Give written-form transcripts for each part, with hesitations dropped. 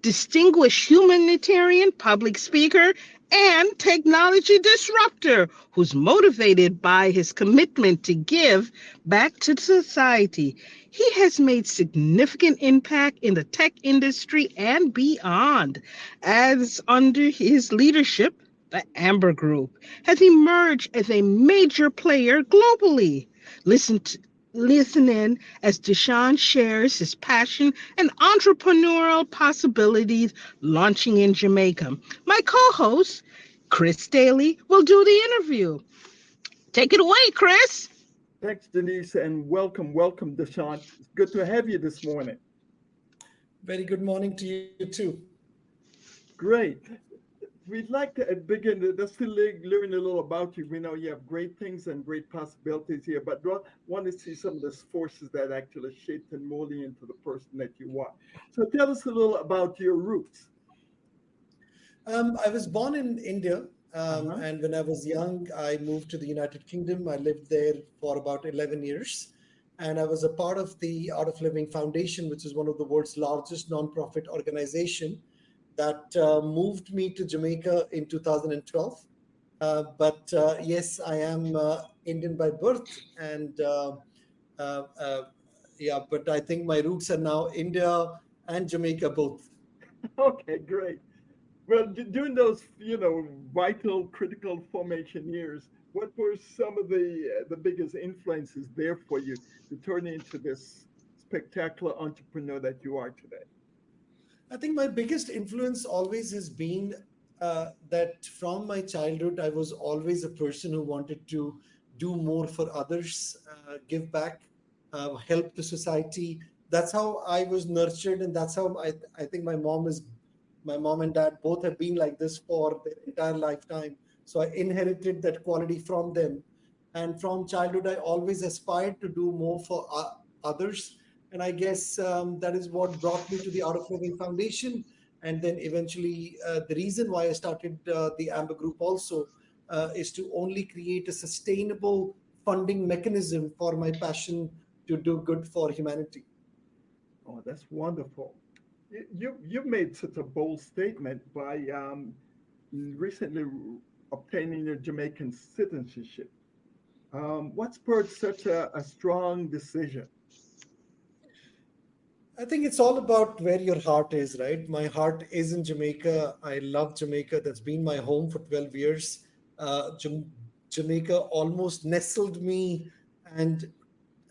distinguished humanitarian, public speaker, and technology disruptor who's motivated by his commitment to give back to society. He has made significant impact in the tech industry and beyond, as under his leadership, the Amber Group has emerged as a major player globally. Listen to Listen in as Dushyant shares his passion and entrepreneurial possibilities launching in Jamaica. My co-host, Chris Daly, will do the interview. Take it away, Chris. Thanks, Denise, and welcome, Dushyant. It's good to have you this morning. Very good morning to you too. Great. We'd like to begin just to learn a little about you. We know you have great things and great possibilities here, but want to see some of the forces that actually shaped and molded you into the person that you are. So tell us a little about your roots. I was born in India, Uh-huh. and when I was young, I moved to the United Kingdom. I lived there for about 11 years, and I was a part of the Art of Living Foundation, which is one of the world's largest nonprofit organization that moved me to Jamaica in 2012. But yes, I am Indian by birth, and uh, uh, yeah, but I think my roots are now India and Jamaica both. Okay, great. Well, during those, vital, critical formation years, what were some of the biggest influences there for you to turn into this spectacular entrepreneur that you are today? I think my biggest influence always has been that from my childhood, I was always a person who wanted to do more for others, give back, help the society. That's how I was nurtured, and that's how I think my mom and dad both have been like this for their entire lifetime. So I inherited that quality from them. And from childhood, I always aspired to do more for others. And I guess that is what brought me to the Art of Living Foundation. And then eventually, the reason why I started the Amber Group also is to only create a sustainable funding mechanism for my passion to do good for humanity. Oh, that's wonderful. You made such a bold statement by recently obtaining your Jamaican citizenship. What spurred such a strong decision? I think it's all about where your heart is, right? My heart is in Jamaica. I love Jamaica. That's been my home for 12 years. Jamaica almost nestled me and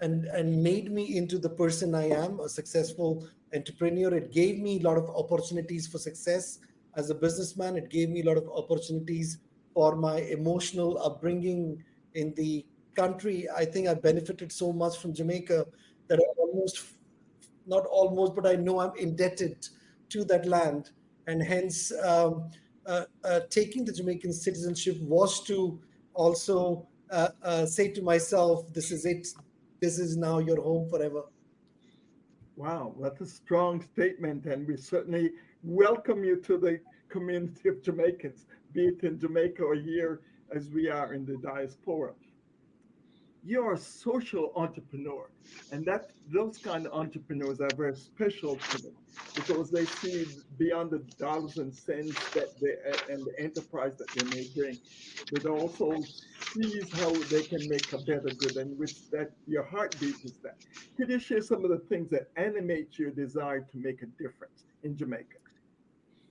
and made me into the person I am, a successful entrepreneur. It gave me a lot of opportunities for success as a businessman. It gave me a lot of opportunities for my emotional upbringing in the country. I think I benefited so much from Jamaica that I almost, not almost, but I know I'm indebted to that land. And hence, taking the Jamaican citizenship was to also say to myself, this is it. This is now your home forever. Wow, that's a strong statement, and we certainly welcome you to the community of Jamaicans, be it in Jamaica or here as we are in the diaspora. You're a social entrepreneur, and that those kind of entrepreneurs are very special to me because they see beyond the dollars and cents that they and the enterprise that they may bring, but also sees how they can make a better good, and which that your heartbeat is that. Could you share some of the things that animate your desire to make a difference in Jamaica?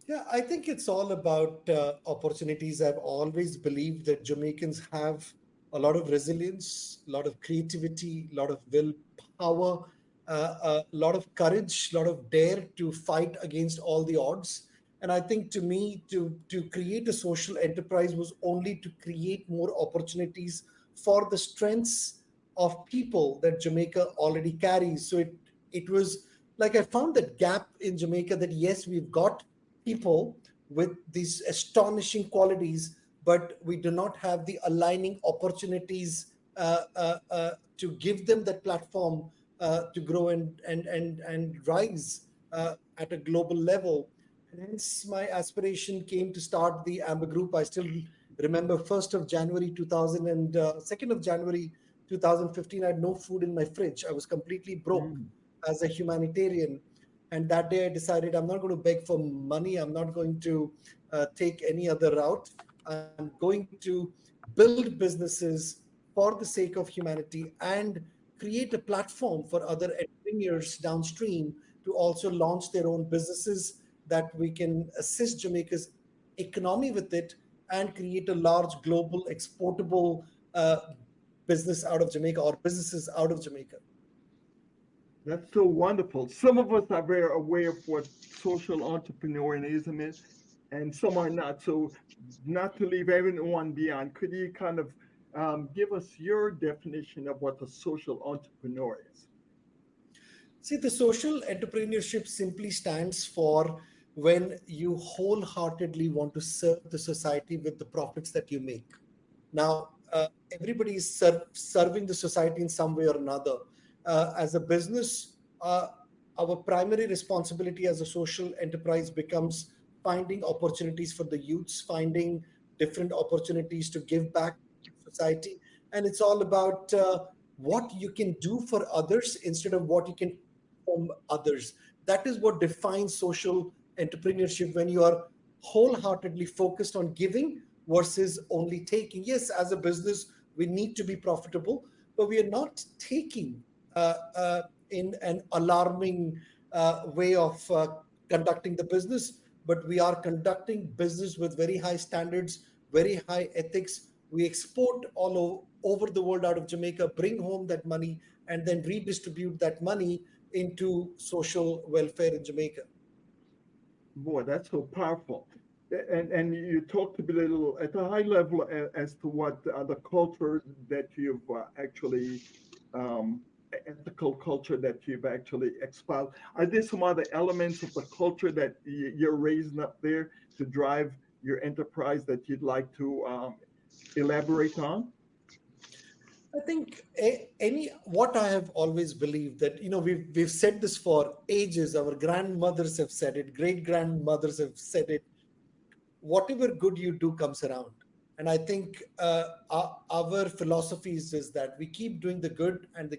Yeah, I think it's all about opportunities. I've always believed that Jamaicans have a lot of resilience, a lot of creativity, a lot of willpower, a lot of courage, a lot of dare to fight against all the odds. And I think to me, to create a social enterprise was only to create more opportunities for the strengths of people that Jamaica already carries. So it was like I found that gap in Jamaica that yes, we've got people with these astonishing qualities, but we do not have the aligning opportunities to give them that platform to grow and rise at a global level. And hence, my aspiration came to start the Amber Group. I still remember 1st of January 2000 and 2nd of January 2015. I had no food in my fridge. I was completely broke Mm. as a humanitarian, And that day I decided I'm not going to beg for money. I'm not going to take any other route. I'm going to build businesses for the sake of humanity and create a platform for other entrepreneurs downstream to also launch their own businesses that we can assist Jamaica's economy with it and create a large global exportable business out of Jamaica or businesses out of Jamaica. That's so wonderful. Some of us are very aware of what social entrepreneurialism is, and some are not. So, not to leave everyone behind, could you kind of give us your definition of what a social entrepreneur is? See, the social entrepreneurship simply stands for when you wholeheartedly want to serve the society with the profits that you make. Now, everybody is serving the society in some way or another. As a business, our primary responsibility as a social enterprise becomes finding opportunities for the youths, finding different opportunities to give back to society. And it's all about what you can do for others instead of what you can from others. That is what defines social entrepreneurship when you are wholeheartedly focused on giving versus only taking. Yes, as a business, we need to be profitable, but we are not taking in an alarming way of conducting the business, but we are conducting business with very high standards, very high ethics. We export over the world out of Jamaica, bring home that money, and then redistribute that money into social welfare in Jamaica. Boy, that's so powerful. And you talked a little at a high level as to what the culture that you've actually ethical culture that you've actually espoused. Are there some other elements of the culture that you're raising up there to drive your enterprise that you'd like to elaborate on? I think any what I have always believed that we've said this for ages. Our grandmothers have said it, great grandmothers have said it. Whatever good you do comes around, and I think our philosophy is that we keep doing the good, and the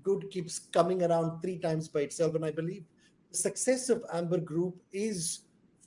good keeps coming around three times by itself. And I believe the success of Amber Group is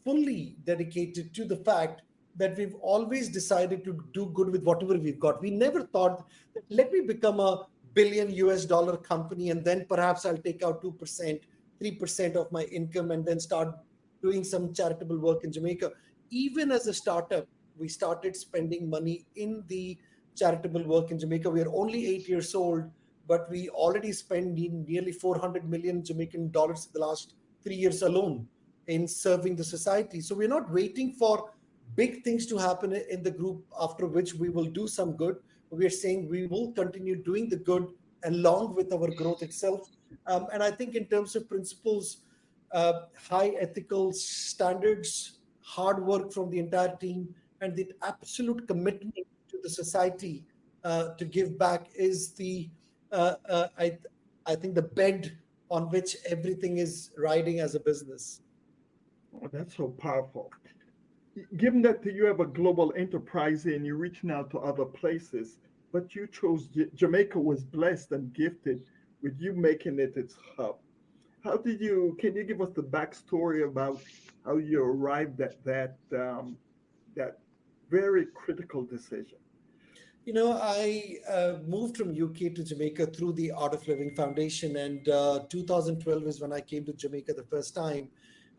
fully dedicated to the fact that we've always decided to do good with whatever we've got. We never thought that let me become a billion US dollar company and then perhaps I'll take out 2%, 3% of my income and then start doing some charitable work in Jamaica. Even as a startup, we started spending money in the charitable work in Jamaica. We are only 8 years old, but we already spent nearly 400 million Jamaican dollars in the last 3 years alone in serving the society. So we're not waiting for big things to happen in the group after which we will do some good. We are saying we will continue doing the good along with our growth itself. And I think in terms of principles, high ethical standards, hard work from the entire team, and the absolute commitment to the society to give back is I think the bed on which everything is riding as a business. Oh, that's so powerful. Given that you have a global enterprise and you're reaching out to other places, but you chose Jamaica was blessed and gifted with you making it its hub. How did you? Can you give us the backstory about how you arrived at that very critical decision? I moved from UK to Jamaica through the Art of Living Foundation, and 2012 is when I came to Jamaica the first time.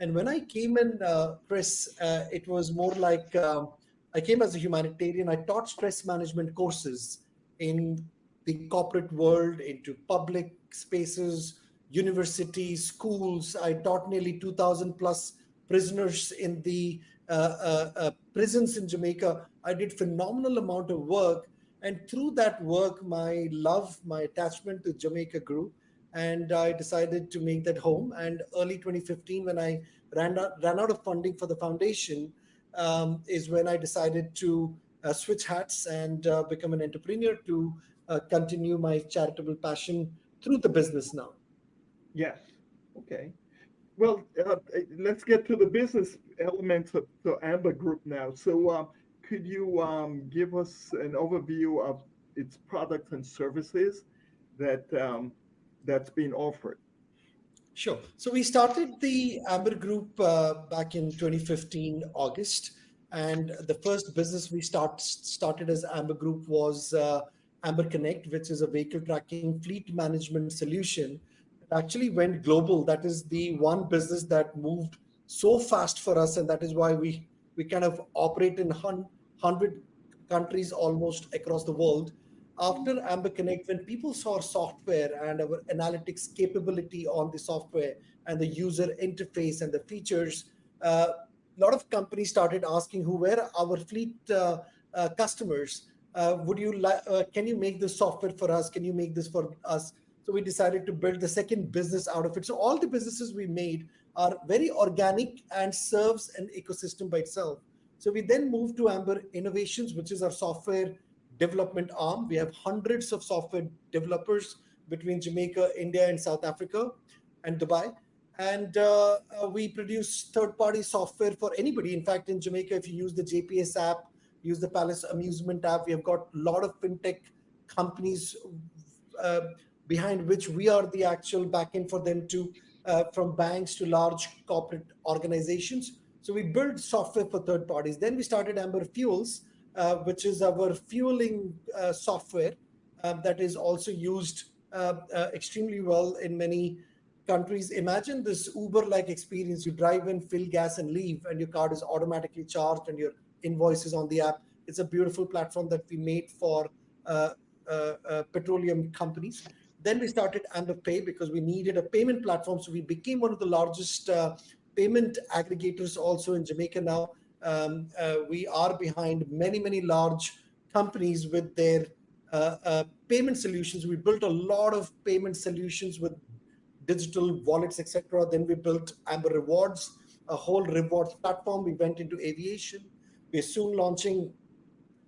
And when I came in, Chris, it was more like I came as a humanitarian. I taught stress management courses in the corporate world, into public spaces, universities, schools. I taught nearly 2,000 plus prisoners in the prisons in Jamaica. I did phenomenal amount of work, and through that work, my love, my attachment to Jamaica grew, and I decided to make that home. And early 2015, when I ran out of funding for the foundation, is when I decided to switch hats and become an entrepreneur to continue my charitable passion through the business now. Yes. Okay. Well, let's get to the business elements of the Amber Group now. So, could you give us an overview of its products and services that that's being offered? Sure. So we started the Amber Group back in 2015 August, and the first business we started as Amber Group was Amber Connect, which is a vehicle tracking fleet management solution that actually went global. That is the one business that moved so fast for us, and that is why we kind of operate in 100 countries almost across the world. After Amber Connect, when people saw our software and our analytics capability on the software and the user interface and the features, a lot of companies started asking who were our fleet customers. Can you make this software for us? Can you make this for us? So we decided to build the second business out of it. So all the businesses we made are very organic and serves an ecosystem by itself. So we then moved to Amber Innovations, which is our software development arm. We have hundreds of software developers between Jamaica, India, and South Africa and Dubai. And we produce third party software for anybody. In fact, in Jamaica, if you use the JPS app, use the Palace Amusement app, we have got a lot of fintech companies uh, behind which we are the actual backend for them to, from banks to large corporate organizations. So we build software for third parties. Then we started Amber Fuels, which is our fueling software that is also used extremely well in many countries. Imagine this Uber like experience. You drive in, fill gas, and leave, and your card is automatically charged and your invoice is on the app. It's a beautiful platform that we made for uh, petroleum companies. Then we started Amber Pay because we needed a payment platform. So we became one of the largest payment aggregators also in Jamaica now. We are behind many, many large companies with their payment solutions. We built a lot of payment solutions with digital wallets, etc. Then we built Amber Rewards, a whole rewards platform. We went into aviation. We're soon launching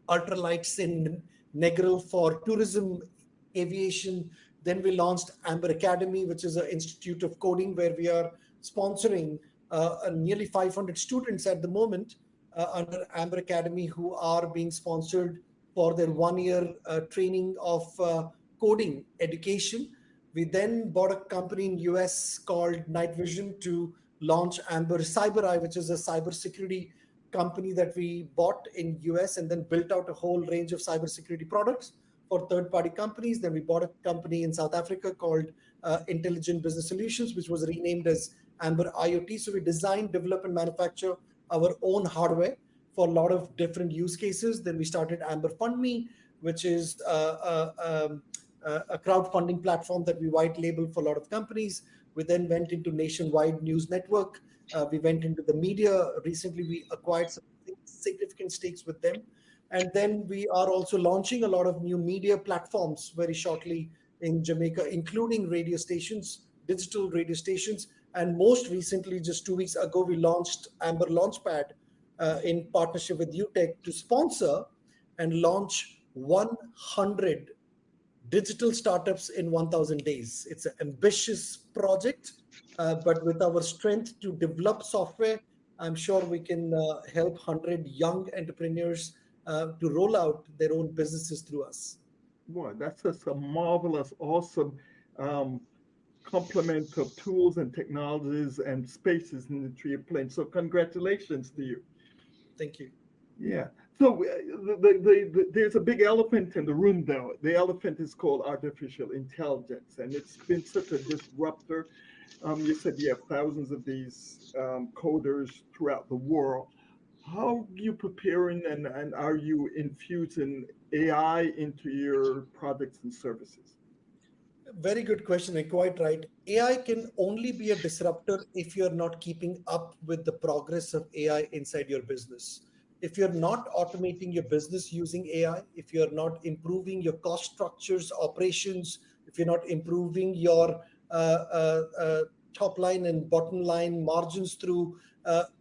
ultralights in Negril for tourism aviation. Then we launched Amber Academy, which is an institute of coding where we are sponsoring nearly 500 students at the moment under Amber Academy who are being sponsored for their 1 year training of coding education. We then bought a company in US called Night Vision to launch Amber CyberEye, which is a cybersecurity company that we bought in US and then built out a whole range of cybersecurity products for third-party companies. Then we bought a company in South Africa called Intelligent Business Solutions, which was renamed as Amber IoT. So we design, develop, and manufacture our own hardware for a lot of different use cases. Then we started Amber Fund Me, which is a crowdfunding platform that we white label for a lot of companies. We then went into nationwide news network. We went into the media. Recently, we acquired some significant stakes with them. And then we are also launching a lot of new media platforms very shortly in Jamaica, including radio stations, digital radio stations. And most recently, just 2 weeks ago, we launched Amber Launchpad in partnership with UTech to sponsor and launch 100 digital startups in 1000 days. It's an ambitious project, but with our strength to develop software, I'm sure we can help 100 young entrepreneurs to roll out their own businesses through us. Boy, that's just a marvelous, awesome um, complement of tools and technologies and spaces in the tree of plane. So congratulations to you. Thank you. Yeah. So there's a big elephant in the room, though. The elephant is called artificial intelligence, and it's been such a disruptor. You said you have thousands of these coders throughout the world. How are you preparing and are you infusing AI into your products and services? Very good question, and quite right. AI can only be a disruptor if you're not keeping up with the progress of AI inside your business. If you're not automating your business using AI, if you're not improving your cost structures, operations, if you're not improving your top line and bottom line margins through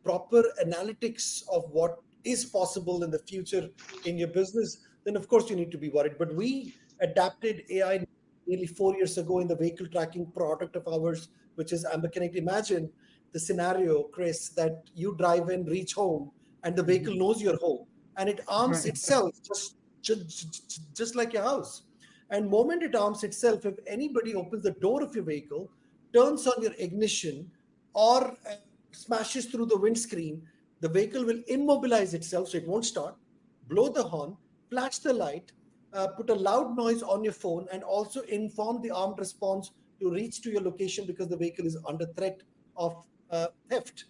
proper analytics of what is possible in the future in your business, then of course you need to be worried. But we adapted AI nearly 4 years ago in the vehicle tracking product of ours, which is Amber Connect. Imagine the scenario, Chris, that you drive in, reach home, and the vehicle Mhm. knows you're home, and it arms Right. itself just like your house. And moment it arms itself, if anybody opens the door of your vehicle, turns on your ignition or smashes through the windscreen, the vehicle will immobilize itself so it won't start, blow the horn, flash the light, put a loud noise on your phone, and also inform the armed response to reach to your location because the vehicle is under threat of theft.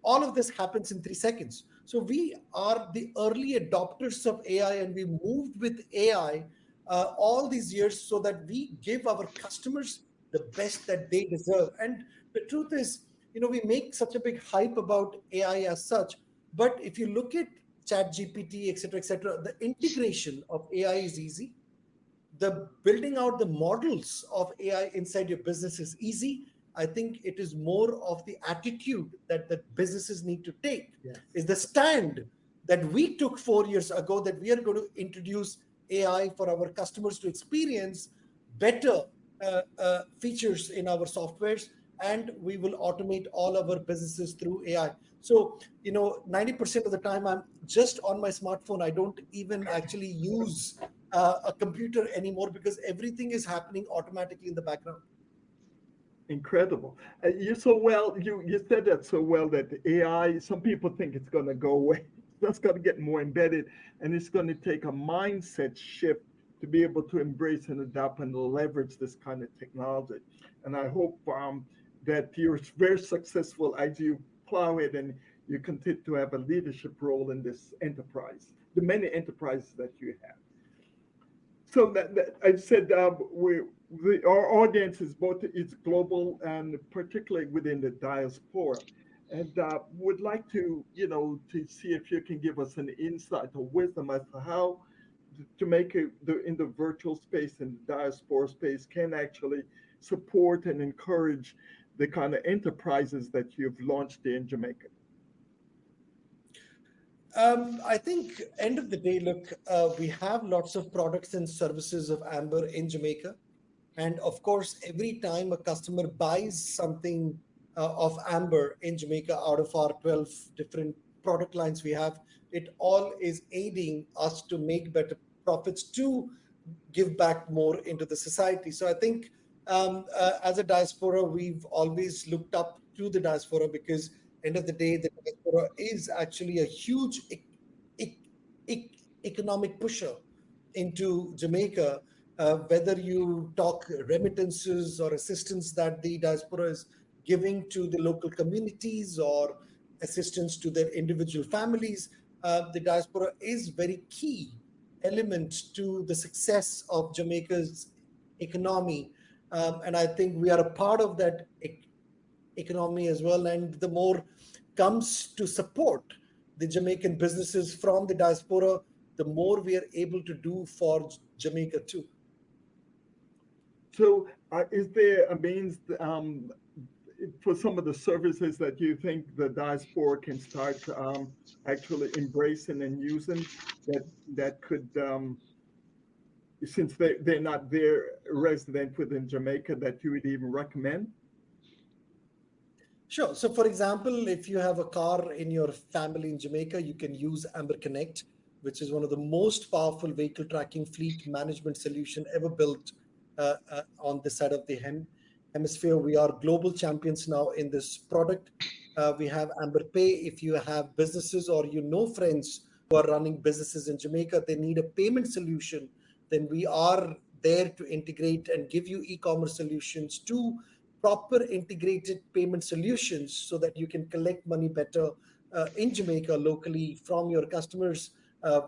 All of this happens in 3 seconds. So we are the early adopters of AI, and we moved with AI all these years so that we give our customers the best that they deserve. And the truth is, we make such a big hype about AI as such, but if you look at Chat GPT, et cetera, the integration of AI is easy. The building out the models of AI inside your business is easy. I think it is more of the attitude that businesses need to take, Yes. is the stand that we took 4 years ago that we are going to introduce AI for our customers to experience better features in our softwares, and we will automate all our businesses through AI. So, 90% of the time I'm just on my smartphone. I don't even actually use a computer anymore because everything is happening automatically in the background. Incredible. You so well, you said that so well that the AI, some people think it's going to go away. That's going to get more embedded, and it's going to take a mindset shift to be able to embrace and adopt and leverage this kind of technology. And I hope that you're very successful as you plow it and you continue to have a leadership role in this enterprise, the many enterprises that you have. So that I said, our audience is both it's global and particularly within the diaspora, and would like to to see if you can give us an insight or wisdom as to how Jamaica in the virtual space and the diaspora space can actually support and encourage the kind of enterprises that you've launched in Jamaica. I think end of the day, look, we have lots of products and services of Amber in Jamaica. And of course, every time a customer buys something of Amber in Jamaica out of our 12 different product lines we have, it all is aiding us to make better profits, to give back more into the society. So I think as a diaspora, we've always looked up to the diaspora because end of the day, the diaspora is actually a huge e- economic pusher into Jamaica. Whether you talk remittances or assistance that the diaspora is giving to the local communities or assistance to their individual families, the diaspora is very key element to the success of Jamaica's economy. And I think we are a part of that economy as well. And the more comes to support the Jamaican businesses from the diaspora, the more we are able to do for Jamaica too. So, is there a means for some of the services that you think the diaspora can start actually embracing and using that could, since they're not there resident within Jamaica, that you would even recommend? Sure. So, for example, if you have a car in your family in Jamaica, you can use Amber Connect, which is one of the most powerful vehicle tracking fleet management solution ever built on this side of the hemisphere. We are global champions now in this product. We have Amber Pay. If you have businesses or friends who are running businesses in Jamaica, they need a payment solution, then we are there to integrate and give you e-commerce solutions to proper integrated payment solutions so that you can collect money better in Jamaica locally from your customers.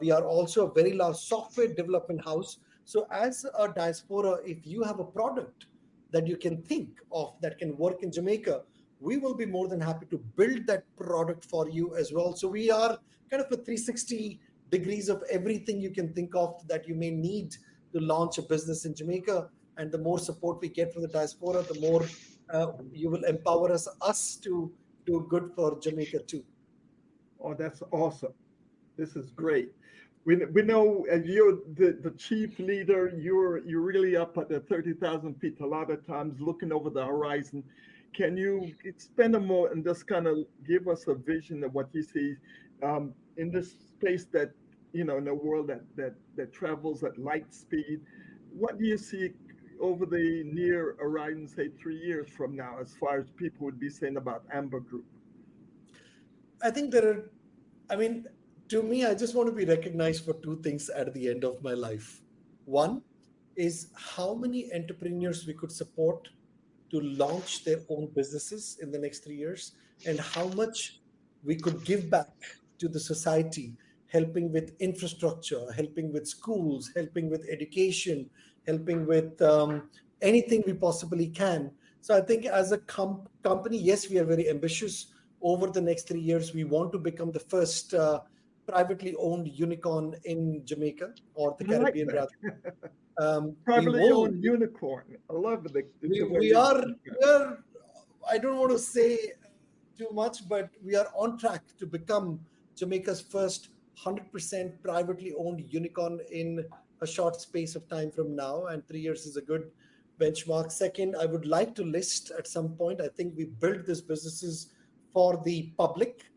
We are also a very large software development house. So, as a diaspora, if you have a product that you can think of that can work in Jamaica, we will be more than happy to build that product for you as well. So, we are kind of a 360 degrees of everything you can think of that you may need to launch a business in Jamaica. And the more support we get from the diaspora, the more you will empower us to do good for Jamaica too. Oh, that's awesome. This is great. We know as you're the chief leader, you're really up at the 30,000 feet a lot of times looking over the horizon. Can you spend a moment and just kind of give us a vision of what you see in this space that, in a world that travels at light speed? What do you see over the near horizon, say 3 years from now, as far as people would be saying about Amber Group? I think there are, I mean, to me, I just want to be recognized for two things at the end of my life. One is how many entrepreneurs we could support to launch their own businesses in the next 3 years, and how much we could give back to the society, helping with infrastructure, helping with schools, helping with education, helping with anything we possibly can. So I think as a company, yes, we are very ambitious. Over the next 3 years, we want to become the first privately owned unicorn in Jamaica or the I like Caribbean, that. rather. We Privately will. owned unicorn. I love the way We you are. put that. We are. I don't want to say too much, but we are on track to become Jamaica's first 100% privately owned unicorn in a short space of time from now. And 3 years is a good benchmark. Second, I would like to list at some point. I think we built these businesses for the public,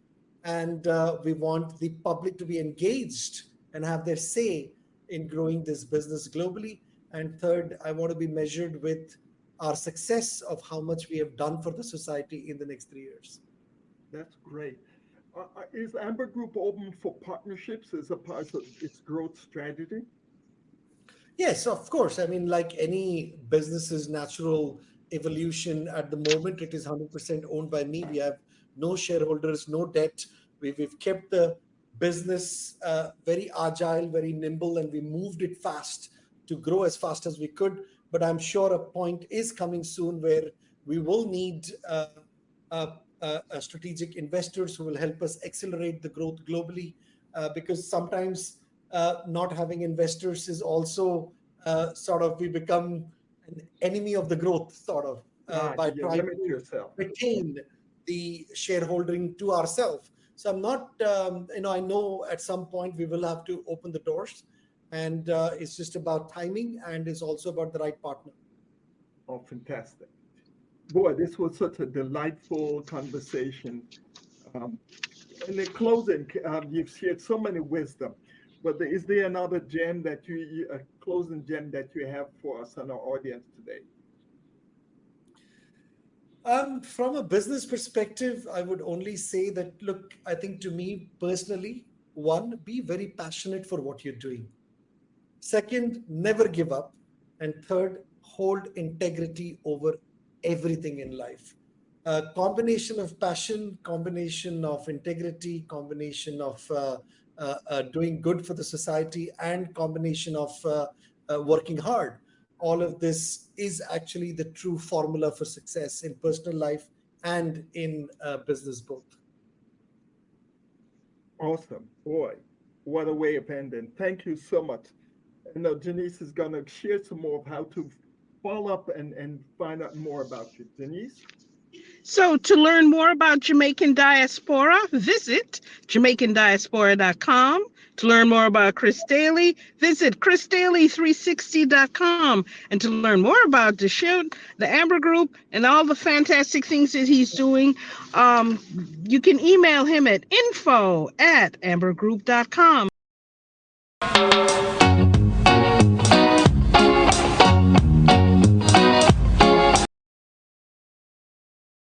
and we want the public to be engaged and have their say in growing this business globally. And third, I want to be measured with our success of how much we have done for the society in the next 3 years. That's great. Is Amber Group open for partnerships as a part of its growth strategy? Yes, of course. I mean, like any business's natural evolution at the moment, it is 100% owned by me. We have no shareholders, no debt. We've kept the business very agile, very nimble, and we moved it fast to grow as fast as we could. But I'm sure a point is coming soon where we will need strategic investors who will help us accelerate the growth globally, because sometimes not having investors is also sort of we become an enemy of the growth, sort of, Right. by You trying limit to yourself. retain the shareholding to ourselves. So I'm not, I know at some point we will have to open the doors, and it's just about timing, and it's also about the right partner. Oh, fantastic. Boy, this was such a delightful conversation. Um, in the closing, you've shared so many wisdom, but is there another gem that a closing gem that you have for us and our audience today? From a business perspective, I would only say that, look, I think to me personally, one, be very passionate for what you're doing. Second, never give up. And third, hold integrity over everything in life. A combination of passion, combination of integrity, combination of doing good for the society, and combination of working hard. All of this is actually the true formula for success in personal life and in business both. Awesome. Boy, what a way of ending. Thank you so much. And now Janice is going to share some more of how to follow up and find out more about you. Janice? So, to learn more about Jamaican diaspora, visit JamaicanDiaspora.com. To learn more about Chris Daly, visit ChrisDaly360.com. And to learn more about Dushyant, the Amber Group, and all the fantastic things that he's doing, you can email him at info@ambergroup.com.